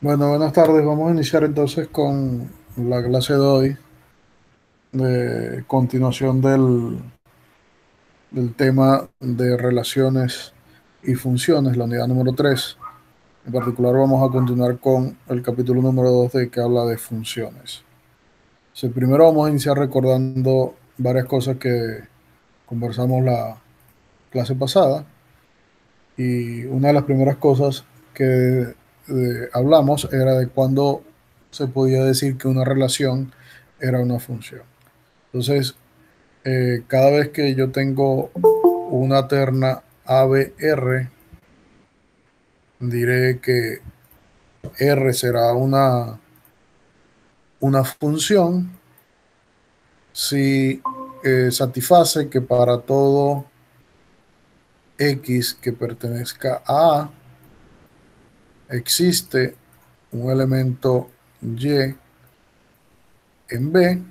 Bueno, buenas tardes. Vamos a iniciar entonces con la clase de hoy, de continuación del tema de relaciones y funciones, la unidad número 3. En particular vamos a continuar con el capítulo número 2 de que habla de funciones. Entonces, primero vamos a iniciar recordando varias cosas que conversamos la clase pasada, y una de las primeras cosas que hablamos era de cuándo se podía decir que una relación era una función. Entonces, cada vez que yo tengo una terna ABR, diré que R será una función si satisface que para todo X que pertenezca a A existe un elemento Y en B,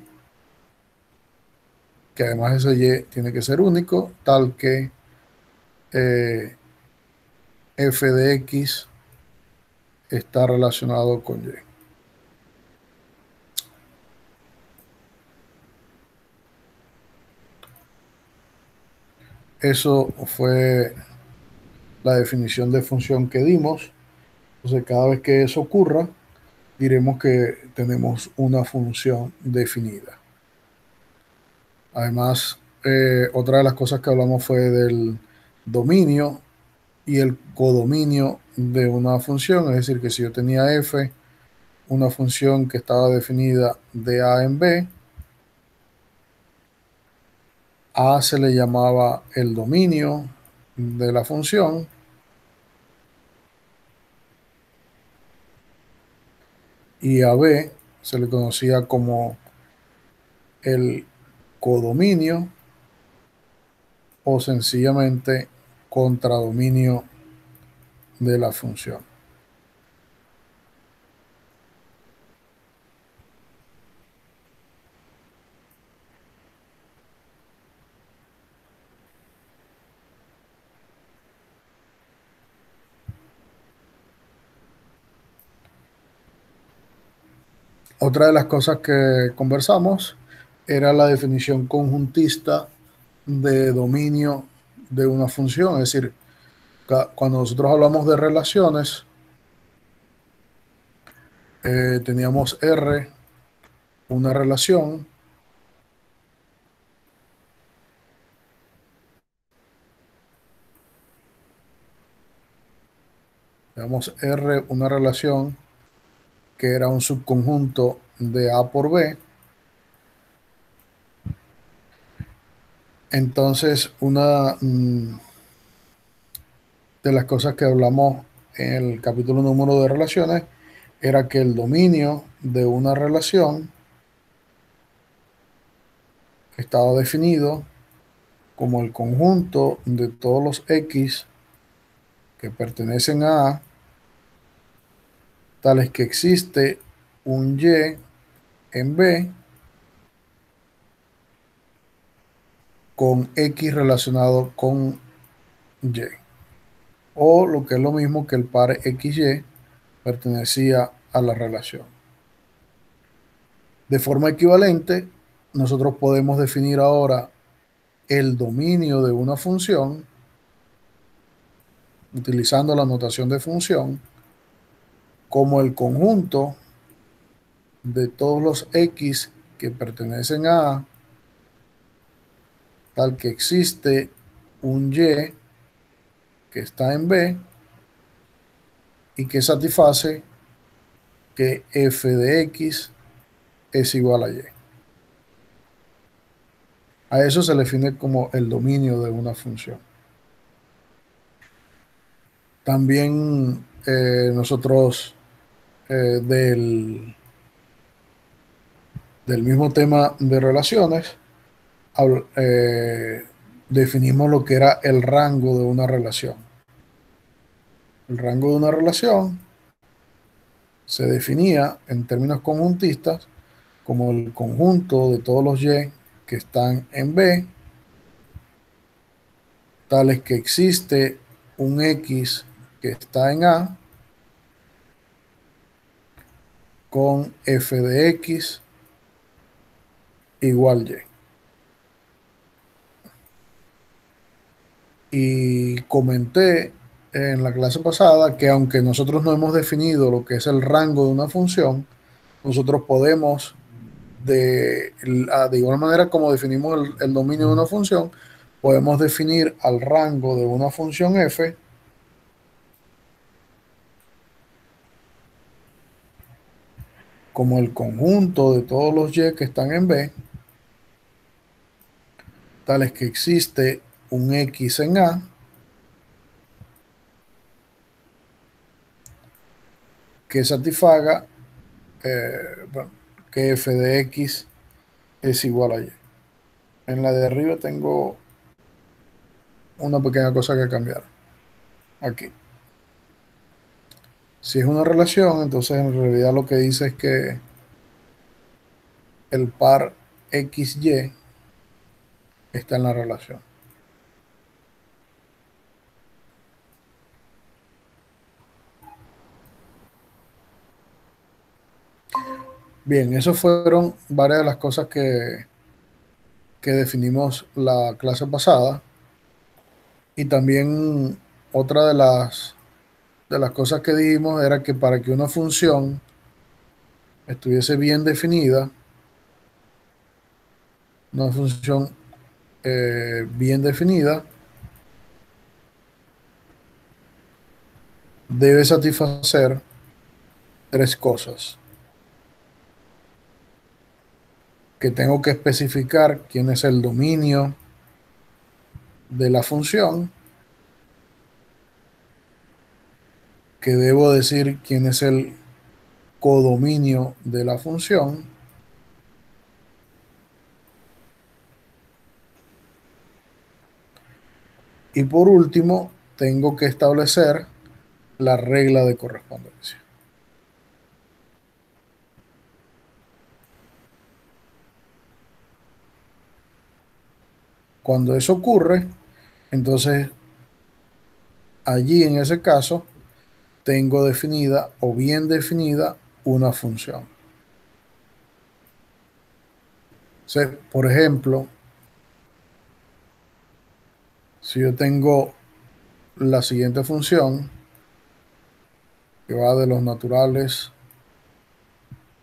que además ese Y tiene que ser único, tal que eh, f de X está relacionado con Y. Eso fue la definición de función que dimos. Entonces, cada vez que eso ocurra, diremos que tenemos una función definida. Además, otra de las cosas que hablamos fue del dominio y el codominio de una función, es decir, que si yo tenía f, una función que estaba definida de A en B, A se le llamaba el dominio de la función y a B se le conocía como el codominio o sencillamente contradominio de la función. Otra de las cosas que conversamos era la definición conjuntista de dominio de una función, es decir, cuando nosotros hablamos de relaciones, teníamos R, una relación, teníamos R, una relación que era un subconjunto de A por B. Entonces, una de las cosas que hablamos en el capítulo número de relaciones era que el dominio de una relación estaba definido como el conjunto de todos los X que pertenecen a A, tales que existe un Y en B con X relacionado con Y, o lo que es lo mismo que el par XY pertenecía a la relación. De forma equivalente, nosotros podemos definir ahora el dominio de una función utilizando la notación de función como el conjunto de todos los X que pertenecen a A, tal que existe un Y que está en B y que satisface que f de X es igual a Y. A eso se le define como el dominio de una función. También nosotros del mismo tema de relaciones eh, definimos lo que era el rango de una relación. El rango de una relación se definía en términos conjuntistas como el conjunto de todos los Y que están en B, tales que existe un X que está en A con f de x igual y. Y comenté en la clase pasada que aunque nosotros no hemos definido lo que es el rango de una función, nosotros podemos, de igual manera como definimos el dominio de una función, podemos definir al rango de una función f como el conjunto de todos los y que están en B, tales que existe un x en A que satisfaga, bueno, que f de x es igual a y. En la de arriba tengo una pequeña cosa que cambiar. Aquí. Si es una relación, entonces en realidad lo que dice es que el par XY está en la relación. Bien, eso fueron varias de las cosas que definimos la clase pasada. Y también otra de las cosas que dijimos era que para que una función estuviese bien definida, una función bien definida debe satisfacer tres cosas. Que tengo que especificar quién es el dominio de la función, que debo decir quién es el codominio de la función, y por último tengo que establecer la regla de correspondencia. Cuando eso ocurre, entonces allí en ese caso tengo definida o bien definida una función. O sea, por ejemplo, si yo tengo la siguiente función que va de los naturales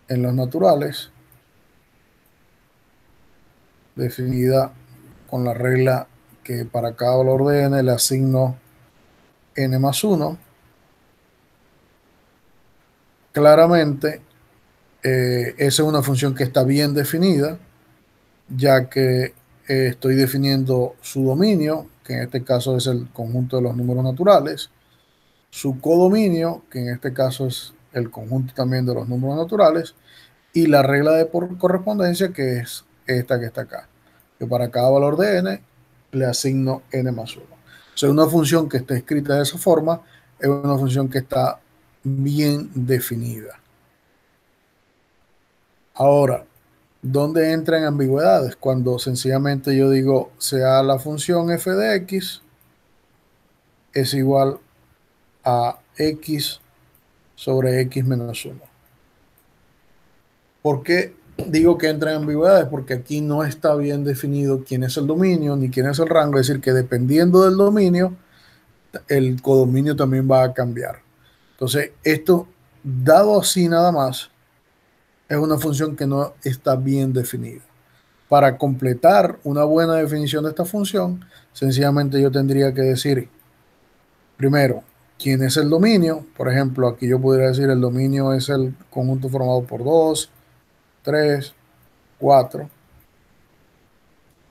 en los naturales, definida con la regla que para cada valor de n le asigno n más 1, claramente esa es una función que está bien definida, ya que estoy definiendo su dominio, que en este caso es el conjunto de los números naturales, su codominio, que en este caso es el conjunto también de los números naturales, y la regla de correspondencia, que es esta que está acá, que para cada valor de n le asigno n más 1. O sea, una función que está escrita de esa forma es una función que está bien definida. Ahora, ¿dónde entran ambigüedades? Cuando sencillamente yo digo, sea la función f de x es igual a x sobre x menos 1. ¿Por qué digo que entra en ambigüedades? Porque aquí no está bien definido quién es el dominio ni quién es el rango. Es decir, que dependiendo del dominio, el codominio también va a cambiar. Entonces, esto, dado así nada más, es una función que no está bien definida. Para completar una buena definición de esta función, sencillamente yo tendría que decir, primero, quién es el dominio. Por ejemplo, aquí yo podría decir el dominio es el conjunto formado por 2, 3, 4.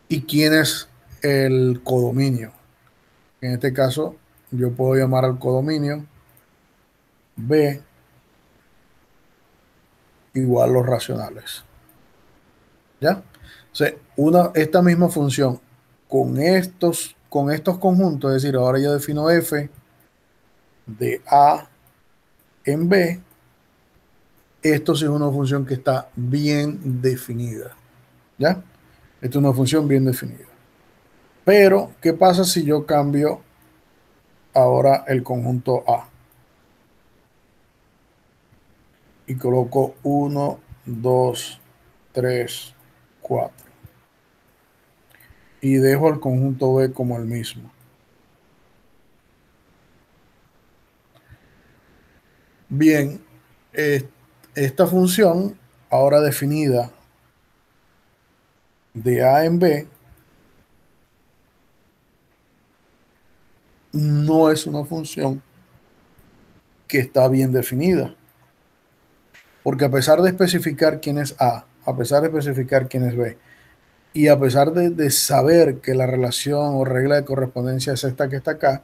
¿Y quién es el codominio? En este caso, yo puedo llamar al codominio B igual los racionales. ¿Ya? O sea, esta misma función con estos conjuntos, es decir, ahora yo defino f de A en B, esto sí es una función que está bien definida. ¿Ya? Esta es una función bien definida. Pero, ¿qué pasa si yo cambio ahora el conjunto A? y coloco 1, 2, 3, 4 y dejo el conjunto B como el mismo. Bien, esta función ahora definida de A en B no es una función que está bien definida, porque a pesar de especificar quién es A pesar de especificar quién es B, y a pesar de saber que la relación o regla de correspondencia es esta que está acá,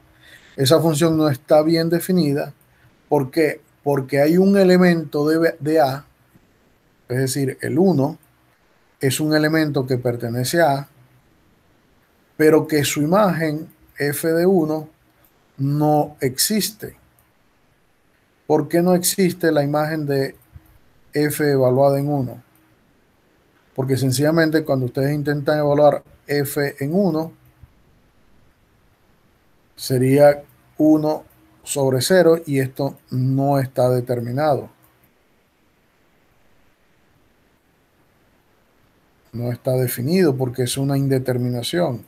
esa función no está bien definida. ¿Por qué? Porque hay un elemento de A, es decir, el 1 es un elemento que pertenece a A, pero que su imagen f de 1 no existe. ¿Por qué no existe la imagen de f evaluada en 1? Porque sencillamente cuando ustedes intentan evaluar f en 1, sería 1 sobre 0 y esto no está determinado. No está definido porque es una indeterminación.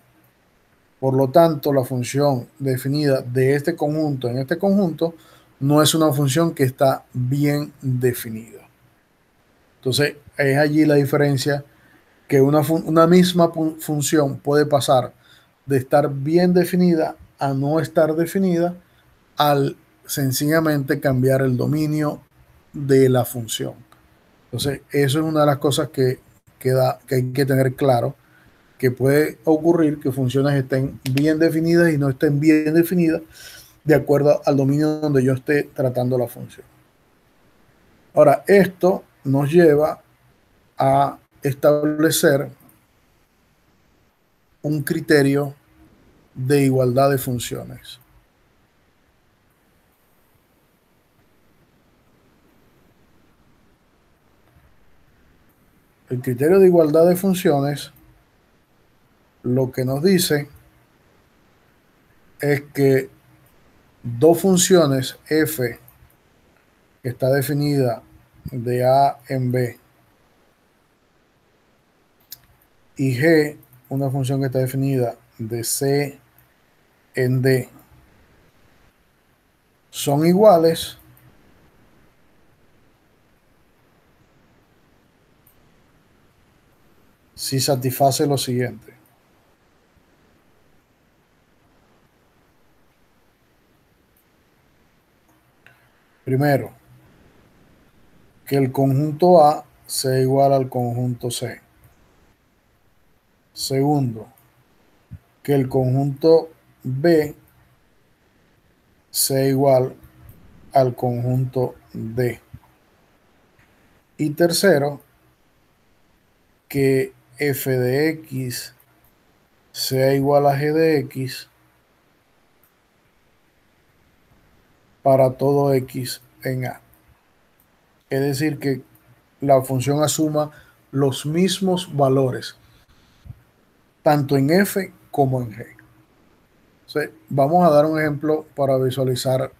Por lo tanto, la función definida de este conjunto en este conjunto no es una función que está bien definida. Entonces, es allí la diferencia que una misma función puede pasar de estar bien definida a no estar definida al sencillamente cambiar el dominio de la función. Entonces, eso es una de las cosas que hay que tener claro, que puede ocurrir que funciones estén bien definidas y no estén bien definidas de acuerdo al dominio donde yo esté tratando la función. Ahora, esto nos lleva a establecer un criterio de igualdad de funciones. El criterio de igualdad de funciones lo que nos dice es que dos funciones f que está definida de A en B y g, una función que está definida de C en D, son iguales si satisface lo siguiente. Primero, que el conjunto A sea igual al conjunto C. Segundo, que el conjunto B sea igual al conjunto D. Y tercero, que f de x sea igual a g de x para todo x en A. Es decir, que la función asuma los mismos valores, tanto en f como en g. Entonces, vamos a dar un ejemplo para visualizar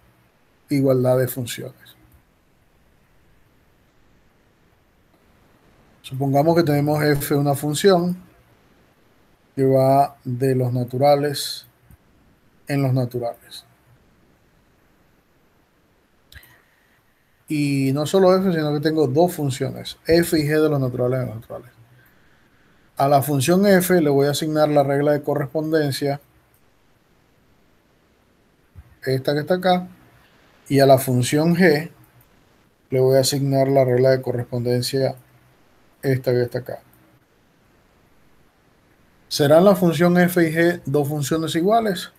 igualdad de funciones. Supongamos que tenemos f una función que va de los naturales en los naturales. Y no solo f, sino que tengo dos funciones, f y g de los naturales en los naturales. A la función f le voy a asignar la regla de correspondencia, esta que está acá, y a la función g le voy a asignar la regla de correspondencia, esta que está acá. ¿Serán la función f y g dos funciones iguales?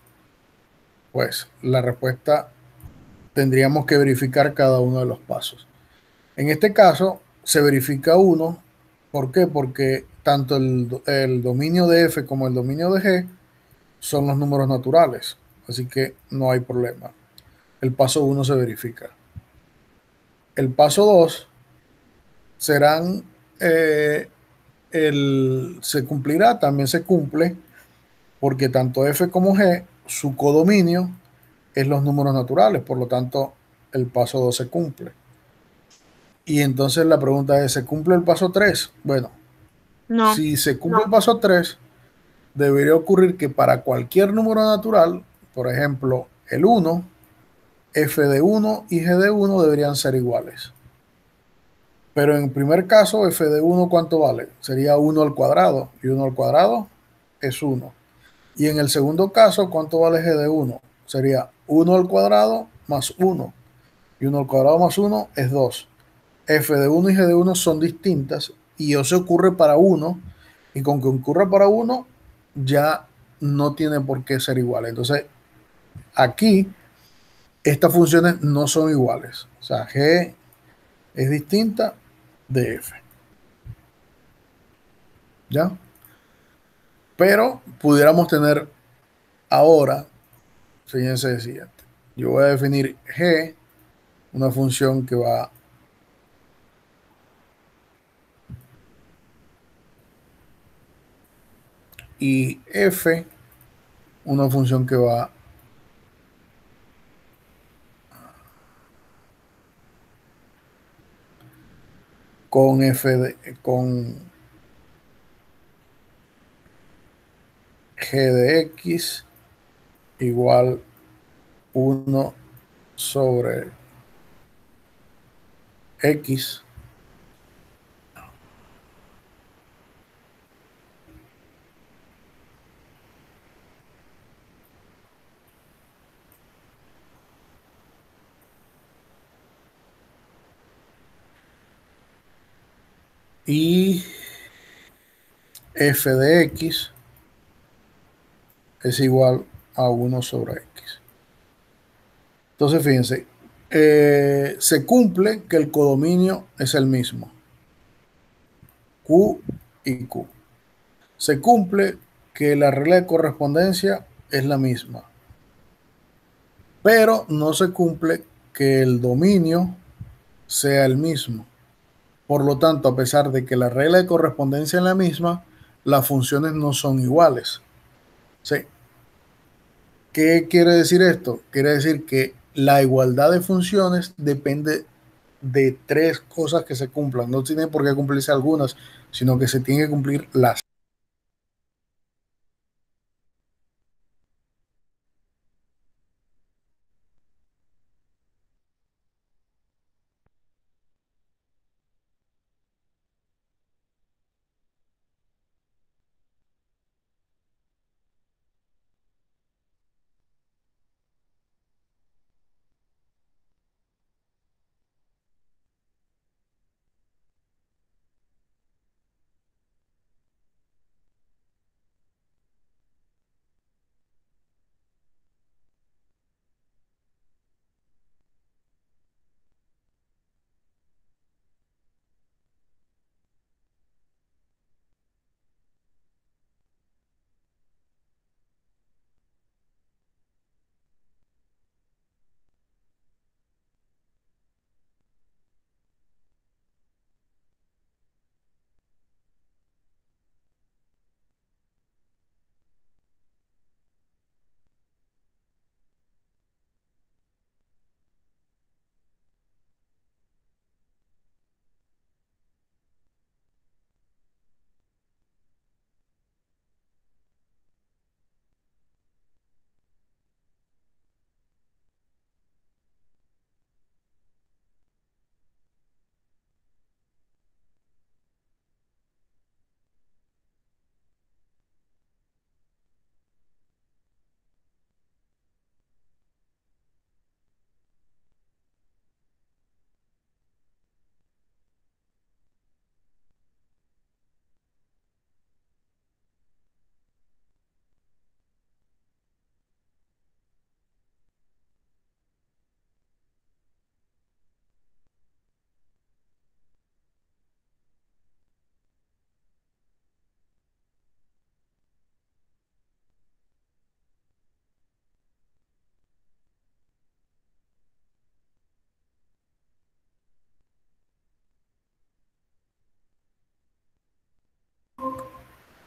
Pues la respuesta tendríamos que verificar cada uno de los pasos. En este caso se verifica uno. ¿Por qué? Porque tanto el dominio de f como el dominio de g son los números naturales, así que no hay problema. El paso 1 se verifica. El paso 2 serán, se cumplirá, también se cumple, porque tanto f como g, su codominio es los números naturales, por lo tanto el paso 2 se cumple. Y entonces la pregunta es, ¿se cumple el paso 3? Bueno, No. si se cumple el paso 3, debería ocurrir que para cualquier número natural, por ejemplo, el uno, f de uno y g de uno deberían ser iguales. Pero en el primer caso, f de uno, ¿cuánto vale? Sería uno al cuadrado, y uno al cuadrado es uno. Y en el segundo caso, ¿cuánto vale g de uno? Sería uno al cuadrado más uno, y uno al cuadrado más uno es 2. F de uno y G de uno son distintas y eso ocurre para uno, y con que ocurra para uno ya no tiene por qué ser igual. Entonces, aquí estas funciones no son iguales. O sea, G es distinta de F, ¿ya? Pero pudiéramos tener ahora, fíjense el siguiente. Yo voy a definir G, una función que va, y F, una función que va con F de, con G de X igual uno sobre X, y f de X es igual a uno sobre X. Entonces, fíjense, se cumple que el codominio es el mismo, Q y Q. Se cumple que la regla de correspondencia es la misma, pero no se cumple que el dominio sea el mismo. Por lo tanto, a pesar de que la regla de correspondencia es la misma, las funciones no son iguales. Sí. ¿Qué quiere decir esto? Quiere decir que la igualdad de funciones depende de tres cosas que se cumplan. No tiene por qué cumplirse algunas, sino que se tienen que cumplir las.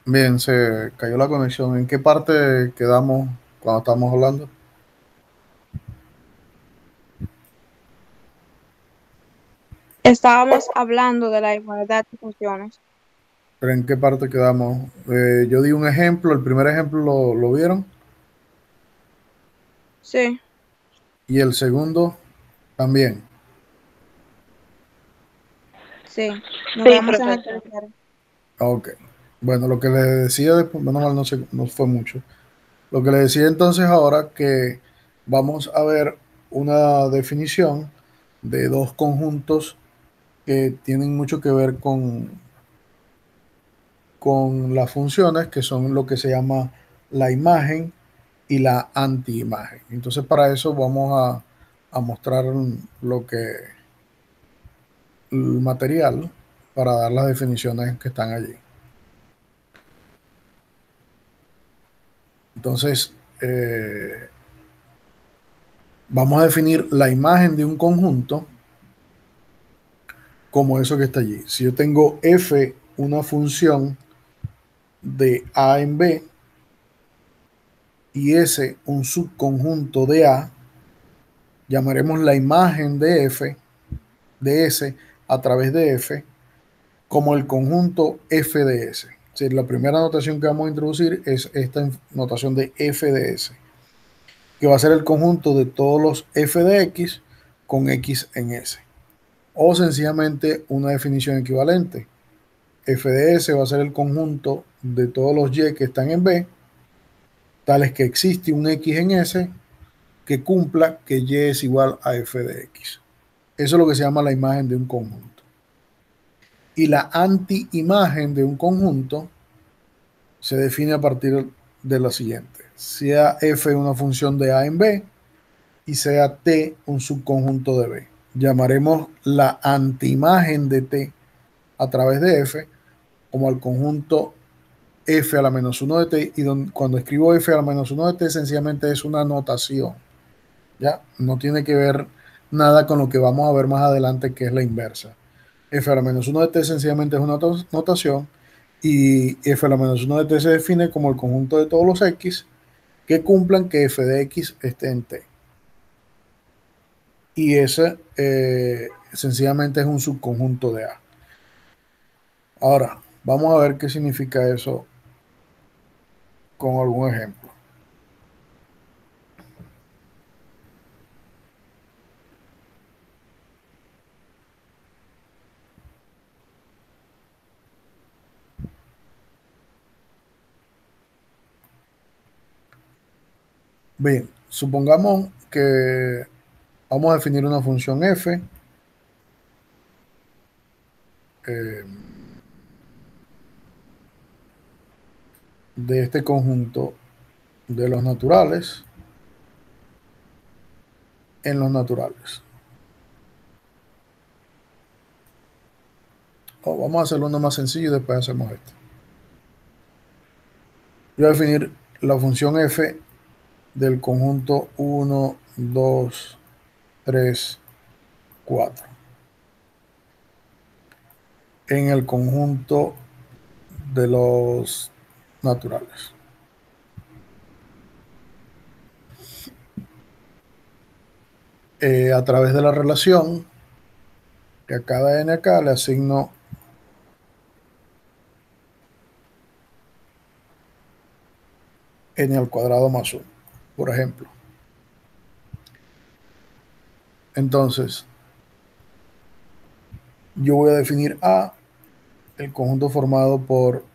Bien, se cayó la conexión. ¿En qué parte quedamos cuando estamos hablando? Estábamos hablando de la igualdad de funciones. ¿Pero en qué parte quedamos? Yo di un ejemplo, el primer ejemplo lo vieron, Sí, y el segundo también. sí. Nos Sí, quedamos en el profesor. tercero. Ok. Bueno, lo que le decía después, menos mal no fue mucho. Lo que le decía entonces ahora que vamos a ver una definición de dos conjuntos que tienen mucho que ver con las funciones, que son lo que se llama la imagen y la antiimagen. Entonces, para eso vamos a mostrar lo que el material para dar las definiciones que están allí. Entonces, vamos a definir la imagen de un conjunto como eso que está allí. Si yo tengo f, una función de a en b, y S un subconjunto de A, llamaremos la imagen de F, de S a través de F, como el conjunto F de S. Es decir, la primera notación que vamos a introducir es esta notación de F de S, que va a ser el conjunto de todos los F de X con X en S. O sencillamente una definición equivalente. F de S va a ser el conjunto de todos los Y que están en B, tales que existe un X en S que cumpla que Y es igual a F de X. Eso es lo que se llama la imagen de un conjunto. Y la antiimagen de un conjunto se define a partir de lo siguiente. Sea F una función de A en B y sea T un subconjunto de B. Llamaremos la antiimagen de T a través de F como el conjunto F a la menos 1 de T, y cuando escribo F a la menos 1 de T sencillamente es una notación. ¿Ya? No tiene que ver nada con lo que vamos a ver más adelante, que es la inversa. F a la menos 1 de t sencillamente es una notación, y F a la menos 1 de t se define como el conjunto de todos los X que cumplan que F de X esté en T. Y ese sencillamente es un subconjunto de A. Ahora, vamos a ver qué significa eso con algún ejemplo. Bien, supongamos que vamos a definir una función f eh, de este conjunto de los naturales en los naturales. Vamos a hacerlo uno más sencillo y después hacemos esto. Yo voy a definir la función f del conjunto 1, 2, 3, 4 en el conjunto de los naturales. A través de la relación que a cada n acá le asigno n al cuadrado más 1, por ejemplo. Entonces, yo voy a definir A, el conjunto formado por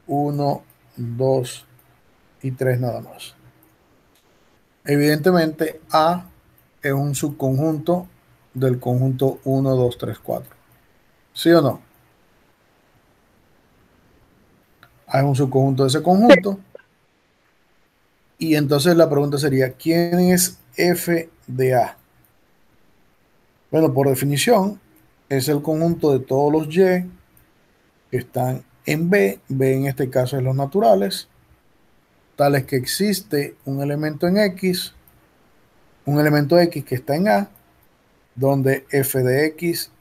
1, 2 y 3 nada más. Evidentemente, A es un subconjunto del conjunto 1, 2, 3, 4. ¿Sí o no? A es un subconjunto de ese conjunto. Y entonces la pregunta sería, ¿quién es F de A? Bueno, por definición, es el conjunto de todos los Y que están en B. B en este caso es los naturales, tales que existe un elemento en X, un elemento X que está en A, donde F de X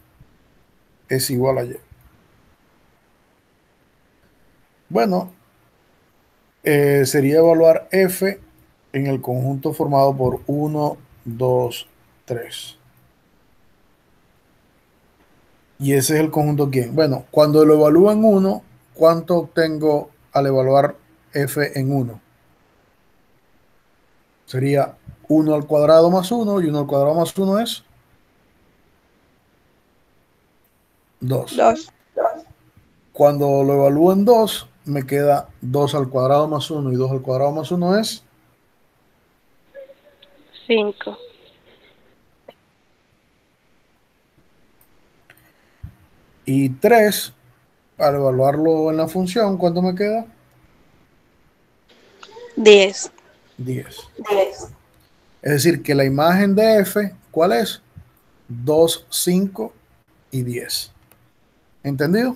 es igual a Y. Bueno, sería evaluar F en el conjunto formado por 1, 2, 3. Y ese es el conjunto quién. Bueno, cuando lo evalúo en 1, ¿cuánto obtengo al evaluar f en 1? Sería 1 al cuadrado más 1, y 1 al cuadrado más 1 es 2. 2. Cuando lo evalúo en 2, me queda 2 al cuadrado más 1, y 2 al cuadrado más 1 es 5. y 3, al evaluarlo en la función, ¿cuánto me queda? 10. 10. Es decir, que la imagen de f, ¿cuál es? 2, 5 y 10. ¿Entendido?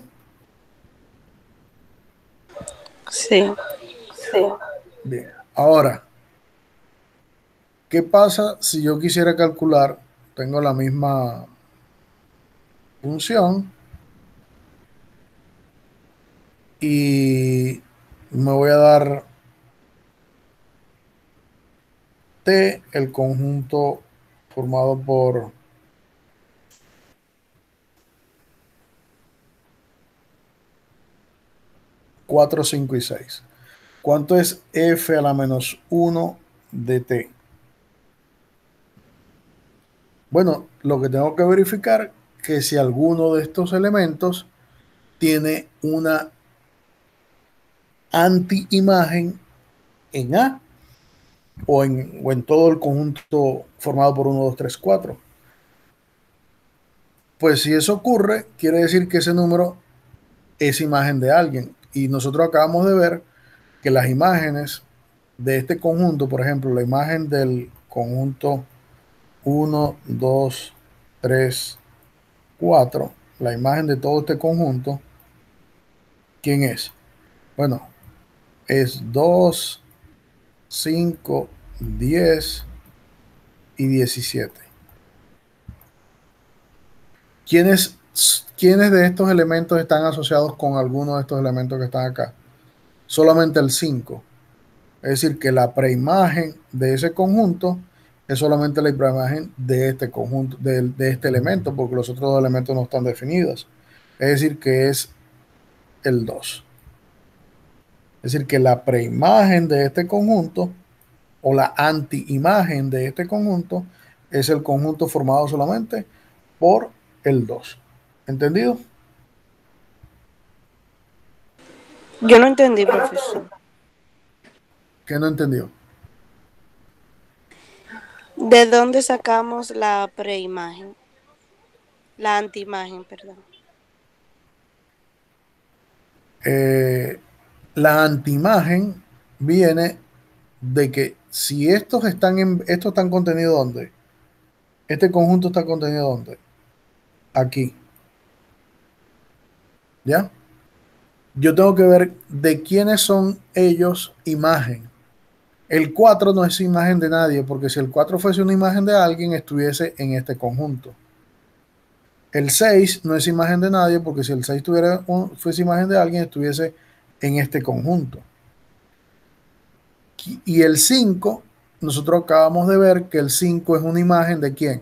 Sí. Bien. Ahora, ¿qué pasa si yo quisiera calcular? Tengo la misma función y me voy a dar T, el conjunto formado por 4, 5 y 6. ¿Cuánto es f a la menos 1 de t? Bueno, lo que tengo que verificar es que si alguno de estos elementos tiene una anti-imagen en A o en todo el conjunto formado por 1, 2, 3, 4. Pues si eso ocurre, quiere decir que ese número es imagen de alguien. Y nosotros acabamos de ver que las imágenes de este conjunto, por ejemplo, la imagen del conjunto 1, 2, 3, 4, la imagen de todo este conjunto, ¿quién es? Bueno, es 2, 5, 10 y 17. ¿Quiénes, ¿Quiénes de estos elementos están asociados con alguno de estos elementos que están acá? Solamente el 5. Es decir, que la preimagen de ese conjunto es solamente la preimagen de este conjunto, de este elemento, porque los otros dos elementos no están definidos. Es decir, que es el 2. Es decir, que la preimagen de este conjunto o la anti-imagen de este conjunto es el conjunto formado solamente por el 2. ¿Entendido? Yo no entendí, profesor. ¿Qué no entendió? ¿De dónde sacamos la preimagen? La antiimagen, perdón. La antiimagen viene de que si estos están contenidos ¿dónde? Este conjunto está contenido ¿dónde? Aquí. ¿Ya? Yo tengo que ver de quiénes son ellos imagen. El 4 no es imagen de nadie, porque si el 4 fuese una imagen de alguien, estuviese en este conjunto. El 6 no es imagen de nadie, porque si el 6 fuese imagen de alguien, estuviese en este conjunto. Y el 5, nosotros acabamos de ver que el 5 es una imagen de quién?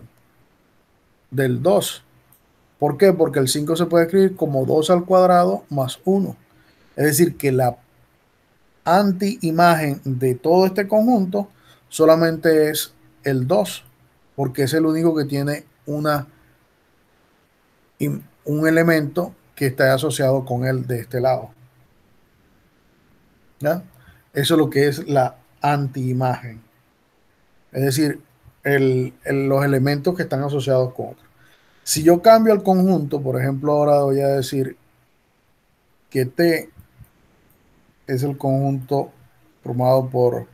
Del 2. ¿Por qué? Porque el 5 se puede escribir como 2 al cuadrado más 1. Es decir, que la anti-imagen de todo este conjunto solamente es el 2, porque es el único que tiene un elemento que está asociado con él de este lado. ¿Ya? Eso es lo que es la anti-imagen. Es decir, los elementos que están asociados con otros. Si yo cambio el conjunto, por ejemplo, ahora voy a decir que T es el conjunto formado por...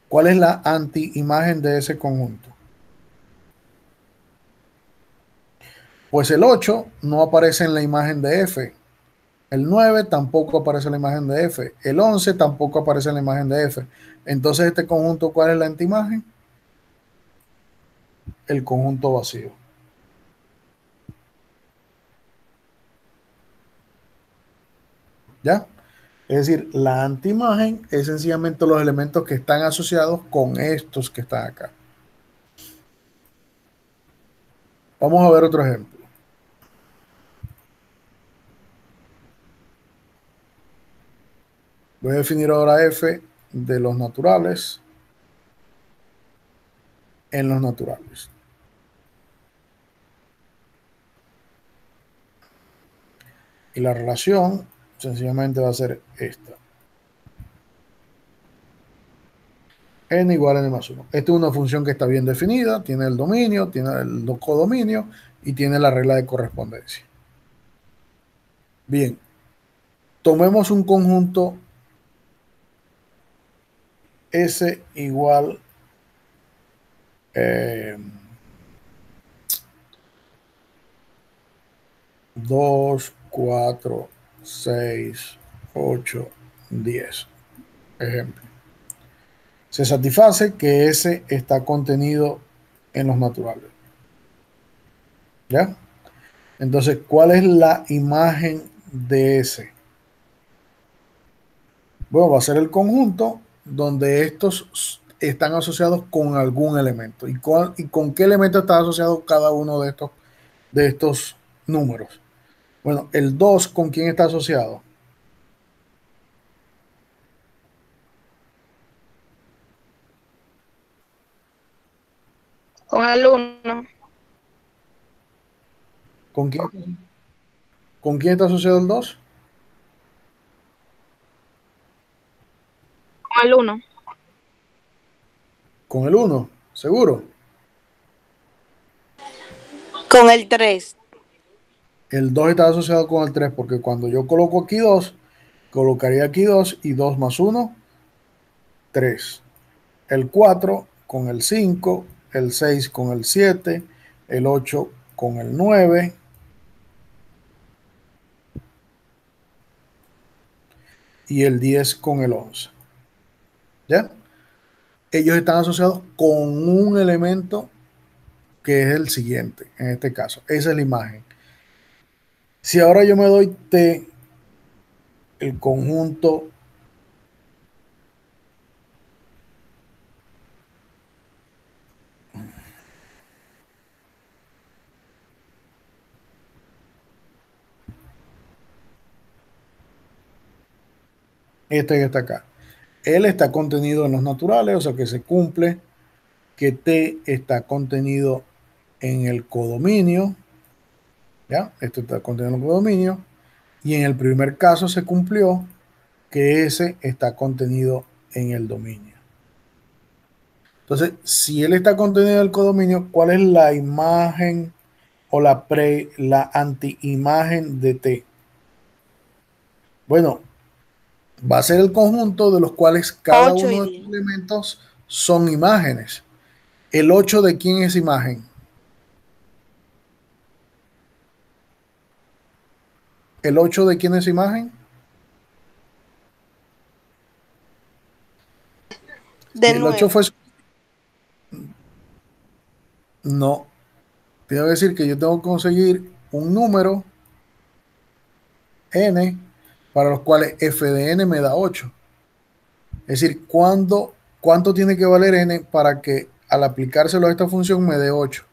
¿Cuál es la anti-imagen de ese conjunto? Pues el 8 no aparece en la imagen de F. El 9 tampoco aparece en la imagen de F. El 11 tampoco aparece en la imagen de F. Entonces, este conjunto, ¿cuál es la antiimagen? El conjunto vacío. ¿Ya? Es decir, la antiimagen es sencillamente los elementos que están asociados con estos que están acá. Vamos a ver otro ejemplo. Voy a definir ahora f de los naturales en los naturales. Y la relación sencillamente va a ser esta. N igual a n más 1. Esta es una función que está bien definida, tiene el dominio, tiene el codominio y tiene la regla de correspondencia. Bien, tomemos un conjunto S igual 2, 4, 6, 8, 10. Ejemplo. Se satisface que S está contenido en los naturales. ¿Ya? Entonces, ¿cuál es la imagen de S? Bueno, va a ser el conjunto donde estos están asociados con algún elemento. ¿Y con qué elemento está asociado cada uno de estos números? Bueno, el 2, ¿con quién está asociado? Con el 1. ¿Con quién está asociado el 2? Con el 1. Con el 1, seguro. Con el 3. El 2 está asociado con el 3 porque cuando yo coloco aquí 2, colocaría aquí 2 y 2 más 1, 3. El 4 con el 5, el 6 con el 7, el 8 con el 9 y el 10 con el 11. ¿Ya? Ellos están asociados con un elemento que es el siguiente, en este caso. Esa es la imagen. Si ahora yo me doy T, el conjunto este que está acá, él está contenido en los naturales, o sea que se cumple que T está contenido en el codominio, ¿ya? Esto está contenido en el codominio, y en el primer caso se cumplió que S está contenido en el dominio. Entonces, si él está contenido en el codominio, ¿cuál es la imagen o la anti-imagen de T? Bueno, va a ser el conjunto de los cuales cada 8 y uno de 10. estos elementos son imágenes. ¿El 8 de quién es imagen? ¿El 8 de quién es imagen? Si De el 8 fue... 9. No, tengo que decir que yo tengo que conseguir un número n para los cuales f de n me da 8. Es decir, ¿cuánto tiene que valer n para que al aplicárselo a esta función me dé 8?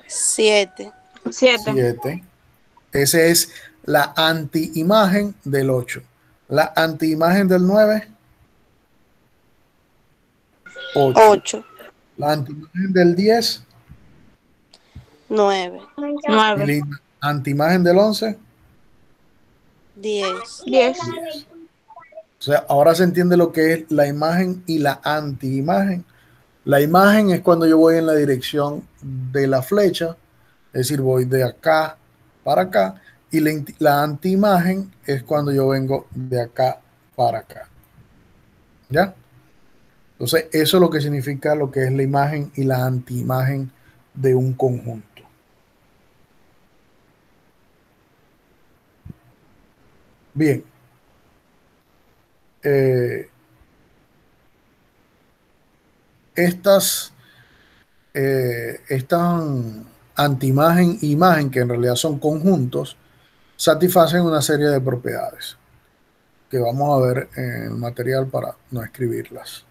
7. 7. 7. Esa es la anti-imagen del 8. La anti-imagen del 9, 8. 8. La anti-imagen del 10 9. y 9. la anti-imagen del 11, 10. 10. 10. O sea, ahora se entiende lo que es la imagen y la anti-imagen. La imagen es cuando yo voy en la dirección de la flecha, es decir, voy de acá para acá, y la anti-imagen es cuando yo vengo de acá para acá. ¿Ya? Entonces, eso es lo que significa lo que es la imagen y la anti-imagen de un conjunto. Bien. Eh, estas estas anti-imagen e imagen, que en realidad son conjuntos, satisfacen una serie de propiedades que vamos a ver en el material para no escribirlas.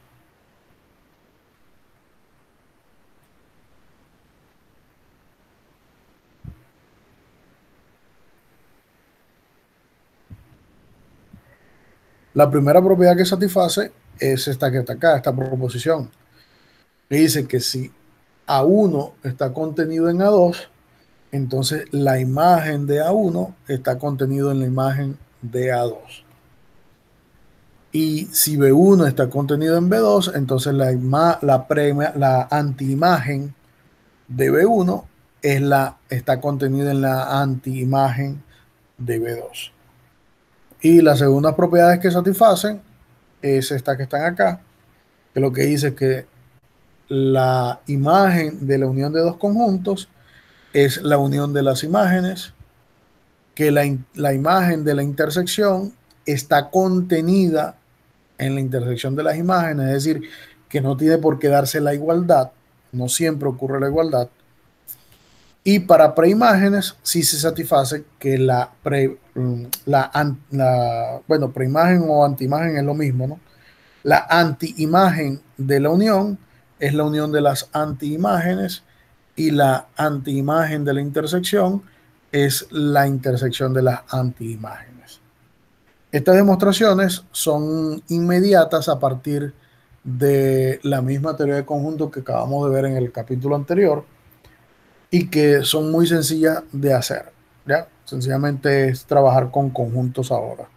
La primera propiedad que satisface es esta que está acá, esta proposición. Que dice que si A1 está contenido en A2, entonces la imagen de A1 está contenido en la imagen de A2. Y si B1 está contenido en B2, entonces la antiimagen de B1 está contenida en la antiimagen de B2. Y las segundas propiedades que satisfacen es esta que están acá, que lo que dice es que la imagen de la unión de dos conjuntos es la unión de las imágenes, que la imagen de la intersección está contenida en la intersección de las imágenes, es decir, que no tiene por qué darse la igualdad, no siempre ocurre la igualdad. Y para preimágenes sí se satisface que preimagen o antiimagen es lo mismo, ¿no? La antiimagen de la unión es la unión de las antiimágenes y la antiimagen de la intersección es la intersección de las antiimágenes. Estas demostraciones son inmediatas a partir de la misma teoría de conjuntos que acabamos de ver en el capítulo anterior y que son muy sencillas de hacer, ¿ya? Sencillamente es trabajar con conjuntos ahora.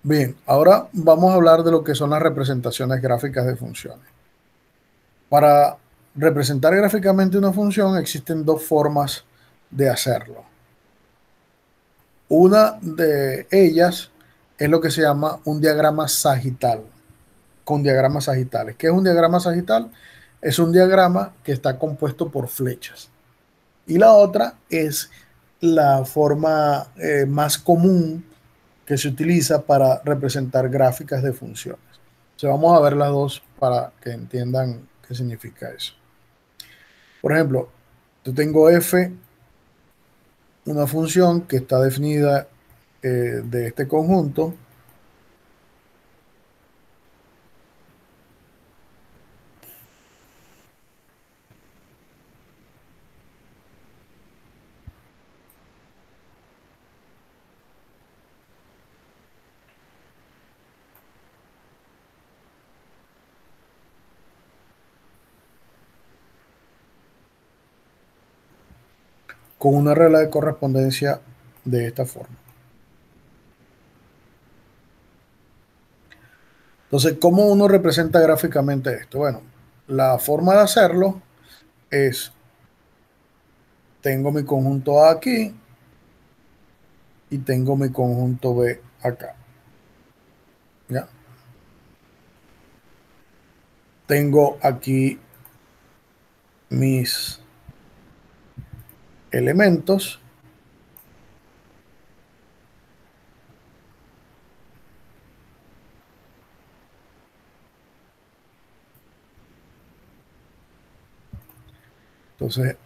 Bien, ahora vamos a hablar de lo que son las representaciones gráficas de funciones. Para representar gráficamente una función existen dos formas de hacerlo. Una de ellas es lo que se llama un diagrama sagital, con diagramas sagitales. ¿Qué es un diagrama sagital? Es un diagrama que está compuesto por flechas. Y la otra es la forma más común que se utiliza para representar gráficas de funciones. Entonces vamos a ver las dos para que entiendan qué significa eso. Por ejemplo, yo tengo f, una función que está definida de este conjunto. Con una regla de correspondencia de esta forma. Entonces, ¿cómo uno representa gráficamente esto? Bueno, la forma de hacerlo es, tengo mi conjunto A aquí y tengo mi conjunto B acá. ¿Ya? Tengo aquí mis elementos. Entonces,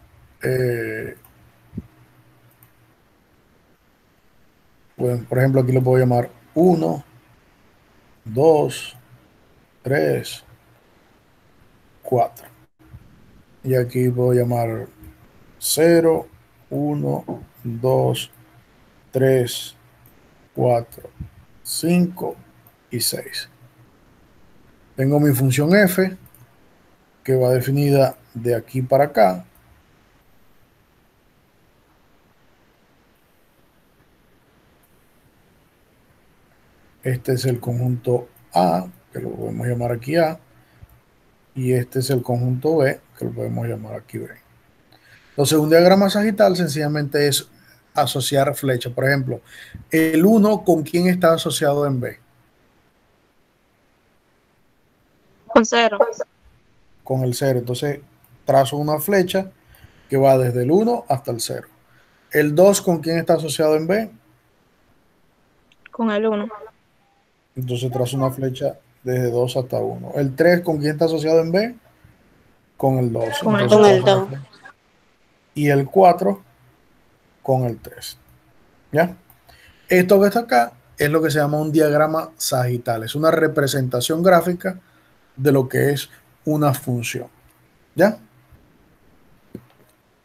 pues, por ejemplo, aquí lo puedo llamar 1, 2, 3, 4. Y aquí puedo llamar 0, 1, 2, 3, 4, 5 y 6. Tengo mi función f, que va definida de aquí para acá. Este es el conjunto A, que lo podemos llamar aquí A. Y este es el conjunto B, que lo podemos llamar aquí B. Entonces, un diagrama sagital sencillamente es asociar flechas. Por ejemplo, el 1, ¿con quién está asociado en B? Con 0. Con el 0. Entonces, trazo una flecha que va desde el 1 hasta el 0. El 2, ¿con quién está asociado en B? Con el 1. Entonces, trazo una flecha desde 2 hasta 1. El 3, ¿con quién está asociado en B? Con el 2. Con el Entonces, 2. y el 4 con el 3. ¿Ya? Esto que está acá es lo que se llama un diagrama sagital. Es una representación gráfica de lo que es una función. ¿Ya?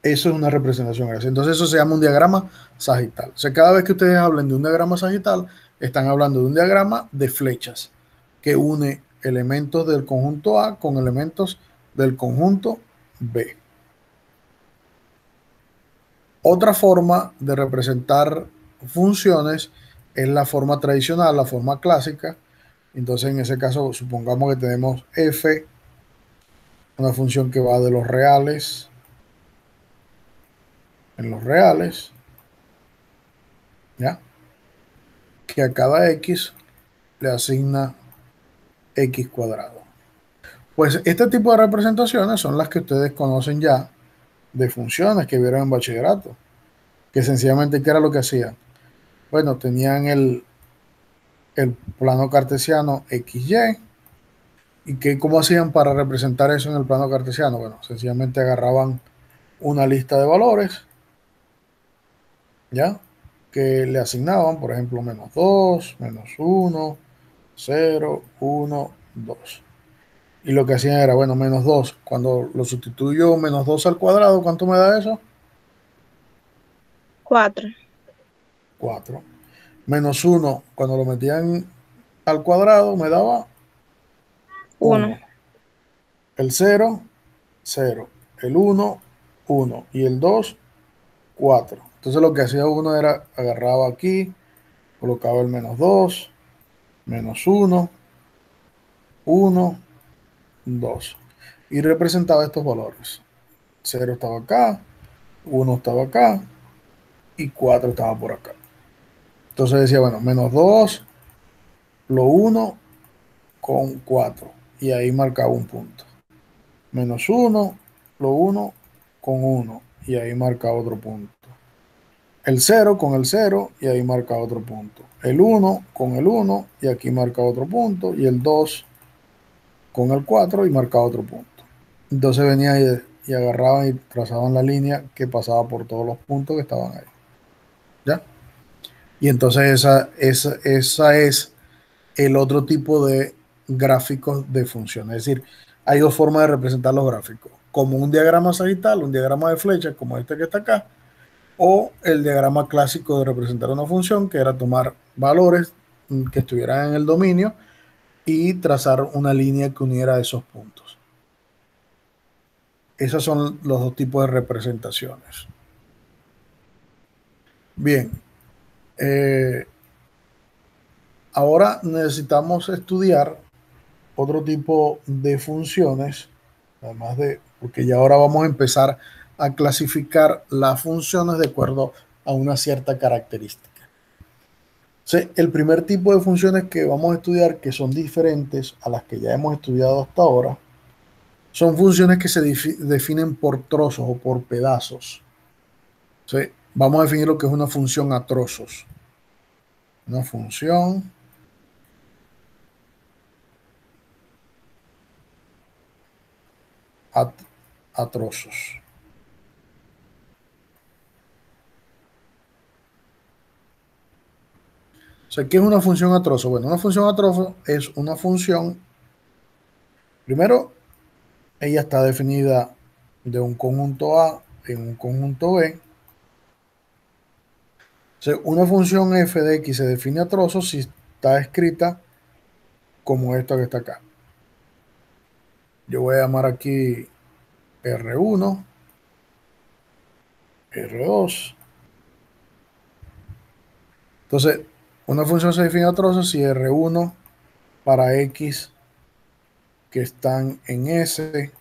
Eso es una representación gracias. Entonces eso se llama un diagrama sagital. O sea, cada vez que ustedes hablen de un diagrama sagital, están hablando de un diagrama de flechas que une elementos del conjunto A con elementos del conjunto B. Otra forma de representar funciones es la forma tradicional, la forma clásica. Entonces, en ese caso, supongamos que tenemos f, una función que va de los reales en los reales, ¿ya? Que a cada x le asigna x cuadrado. Pues este tipo de representaciones son las que ustedes conocen ya de funciones que vieron en bachillerato, que sencillamente, ¿qué era lo que hacían? Bueno, tenían el plano cartesiano XY. ¿Y cómo hacían para representar eso en el plano cartesiano? Bueno, sencillamente agarraban una lista de valores, ¿ya? Que le asignaban, por ejemplo, -2, -1, 0, 1, 2. Y lo que hacían era, bueno, -2. Cuando lo sustituyo -2 al cuadrado, ¿cuánto me da eso? 4. 4. -1, cuando lo metían al cuadrado, me daba 1. 1. El 0, 0. El 1, 1. Y el 2, 4. Entonces lo que hacía uno era agarraba aquí, colocaba el -2, -1, 1, 2 y representaba estos valores. 0 estaba acá, 1 estaba acá y 4 estaba por acá. Entonces decía, bueno, -2, lo 1 con 4 y ahí marcaba un punto. -1, lo 1 con 1 y ahí marcaba otro punto. El 0 con el 0 y ahí marca otro punto. El 1 con el 1 y aquí marca otro punto. Y el 2 con el 4 y marca otro punto. Entonces venía y agarraban y trazaban la línea que pasaba por todos los puntos que estaban ahí. ¿Ya? Y entonces esa es el otro tipo de gráficos de funciones. Es decir, hay dos formas de representar los gráficos. Como un diagrama sagital, un diagrama de flechas, como este que está acá, o el diagrama clásico de representar una función, que era tomar valores que estuvieran en el dominio y trazar una línea que uniera esos puntos. Esos son los dos tipos de representaciones. Bien, ahora necesitamos estudiar otro tipo de funciones, además de, porque ya ahora vamos a empezar a clasificar las funciones de acuerdo a una cierta característica. Sí, el primer tipo de funciones que vamos a estudiar, que son diferentes a las que ya hemos estudiado hasta ahora, son funciones que se definen por trozos o por pedazos. Sí, vamos a definir lo que es una función a trozos. Una función a trozos. O sea, ¿qué es una función a trozo? Bueno, una función a trozo es una función, primero, ella está definida de un conjunto A en un conjunto B. O sea, una función f de x se define a trozos si está escrita como esta que está acá. Yo voy a llamar aquí R1, R2. Entonces, una función se define a trozos si R1 para x que están en S,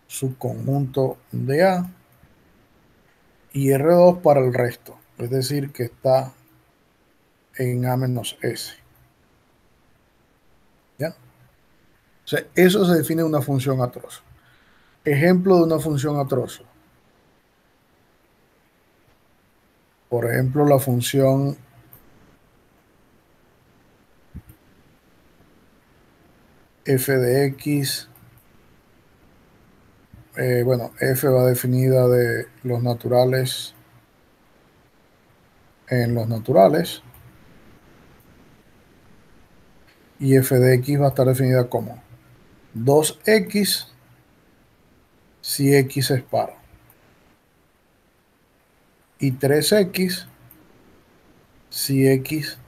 subconjunto de A, y R2 para el resto, es decir, que está en A menos S. ¿Ya? O sea, eso se define una función a trozo. Ejemplo de una función a trozo. Por ejemplo, la función f de x. Bueno, f va definida de los naturales en los naturales. Y f de x va a estar definida como 2x si x es par. y 3x si x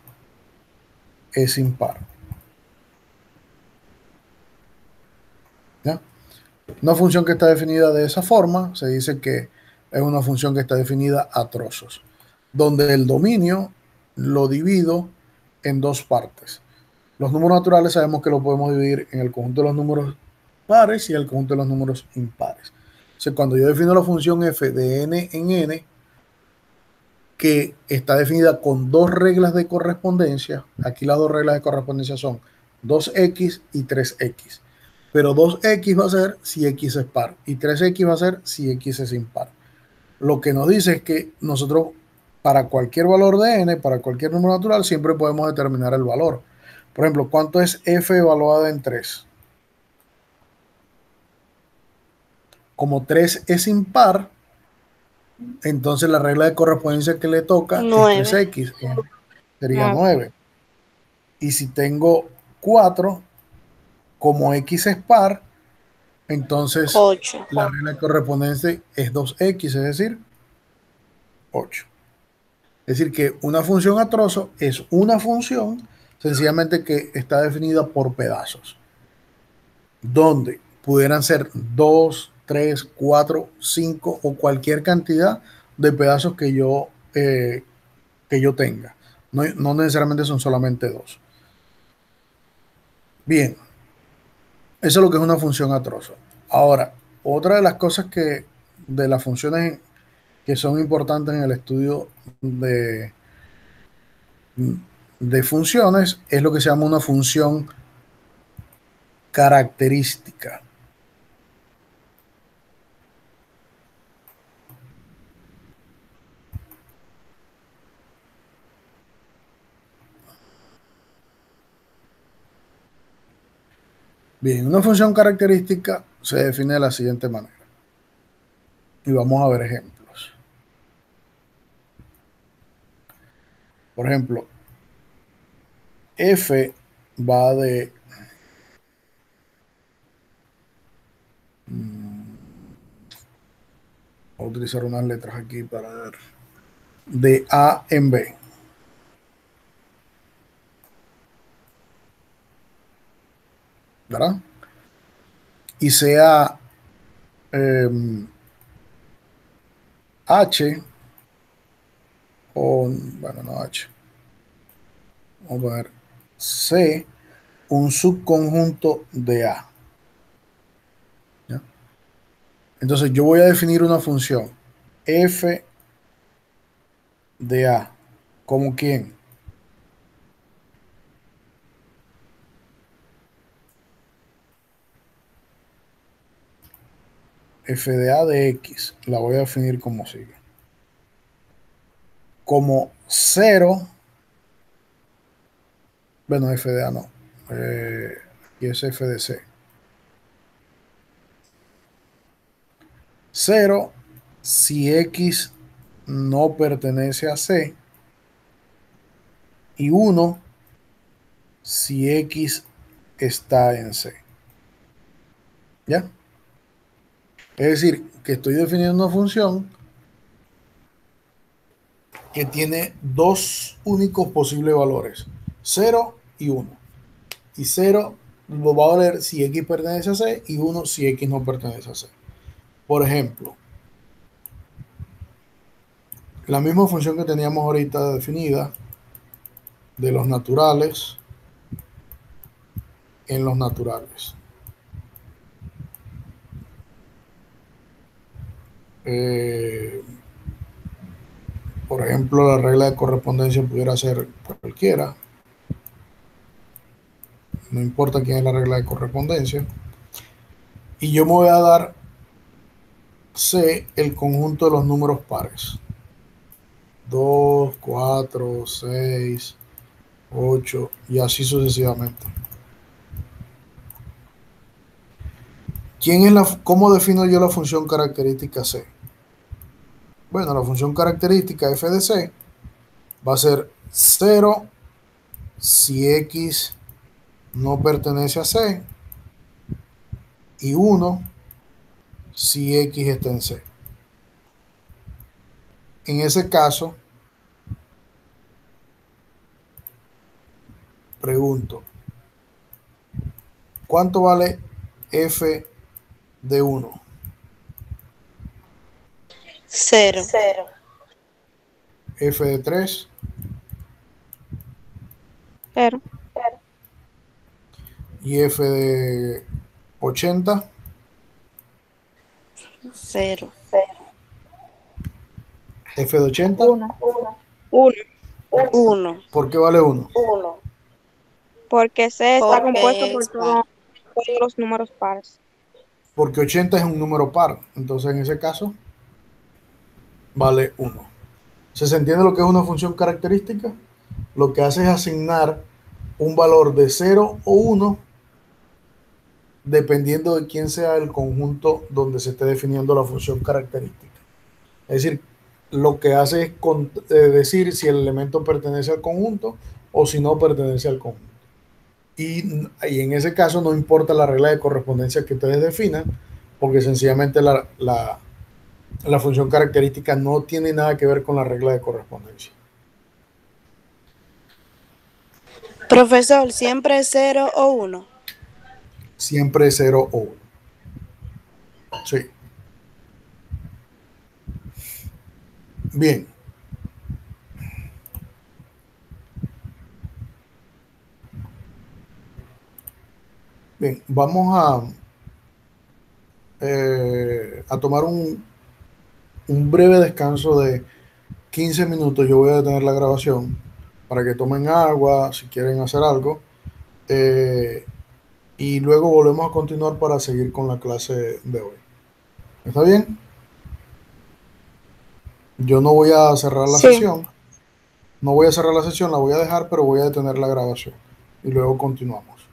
es impar. ¿Ya? Una función que está definida de esa forma se dice que es una función que está definida a trozos, donde el dominio lo divido en dos partes. Los números naturales sabemos que lo podemos dividir en el conjunto de los números pares y el conjunto de los números impares. O sea, cuando yo defino la función f de n en n, que está definida con dos reglas de correspondencia, aquí las dos reglas de correspondencia son 2x y 3x. Pero 2x va a ser si x es par y 3x va a ser si x es impar. Lo que nos dice es que nosotros, para cualquier valor de n, para cualquier número natural, siempre podemos determinar el valor. Por ejemplo, ¿cuánto es f evaluada en 3? Como 3 es impar, entonces la regla de correspondencia que le toca 9. es 3x, sería 9. 9. Y si tengo 4, como x es par, entonces 8. la regla de correspondencia es 2x, es decir, 8. Es decir, que una función a trozo es una función sencillamente que está definida por pedazos, donde pudieran ser 2, 3, 4, 5 o cualquier cantidad de pedazos que yo tenga. No necesariamente son solamente 2. Bien, eso es lo que es una función a trozo. Ahora, otra de las cosas de las funciones que son importantes en el estudio de funciones es lo que se llama una función característica. Bien, una función característica se define de la siguiente manera. Y vamos a ver ejemplos. Por ejemplo, f va de voy a utilizar unas letras aquí para ver, de A en B. ¿Verdad? Y sea H o, bueno, no H. Vamos a poner C, un subconjunto de A. ¿Ya? Entonces yo voy a definir una función f de A. ¿Como quién? F de A de X. La voy a definir como sigue. Como 0. Bueno, f de A no. Y es f de C. 0 si X no pertenece a C. Y 1 si X está en C. ¿Ya? Es decir, que estoy definiendo una función que tiene dos únicos posibles valores, 0 y 1. Y 0 lo va a valer si X pertenece a C y 1 si X no pertenece a C. Por ejemplo, la misma función que teníamos ahorita definida de los naturales en los naturales. Por ejemplo, la regla de correspondencia pudiera ser cualquiera. No importa quién es la regla de correspondencia. Y yo me voy a dar C, el conjunto de los números pares. 2, 4, 6, 8 y así sucesivamente. ¿Cómo defino yo la función característica C? Bueno, la función característica f de C va a ser 0 si X no pertenece a C y 1 si X está en C. En ese caso, pregunto, ¿cuánto vale f de 1? 0. F de 3 0. y f de 80. 0. F de 80. 1. 1. 1. ¿Por qué vale 1? Porque C está compuesto Porque por es par. todos los números pares. Porque 80 es un número par. Entonces, en ese caso, vale 1. ¿Se entiende lo que es una función característica? Lo que hace es asignar un valor de 0 o 1 dependiendo de quién sea el conjunto donde se esté definiendo la función característica. Es decir, lo que hace es decir si el elemento pertenece al conjunto o si no pertenece al conjunto. Y en ese caso no importa la regla de correspondencia que ustedes definan, porque sencillamente la función característica no tiene nada que ver con la regla de correspondencia. Profesor, siempre es 0 o 1. Siempre es 0 o 1. Sí. Bien. Bien, vamos a tomar un breve descanso de 15 minutos. Yo voy a detener la grabación para que tomen agua, si quieren hacer algo. Y luego volvemos a continuar para seguir con la clase de hoy. ¿Está bien? Yo no voy a cerrar la Sí. sesión. No voy a cerrar la sesión, la voy a dejar, pero voy a detener la grabación. Y luego continuamos.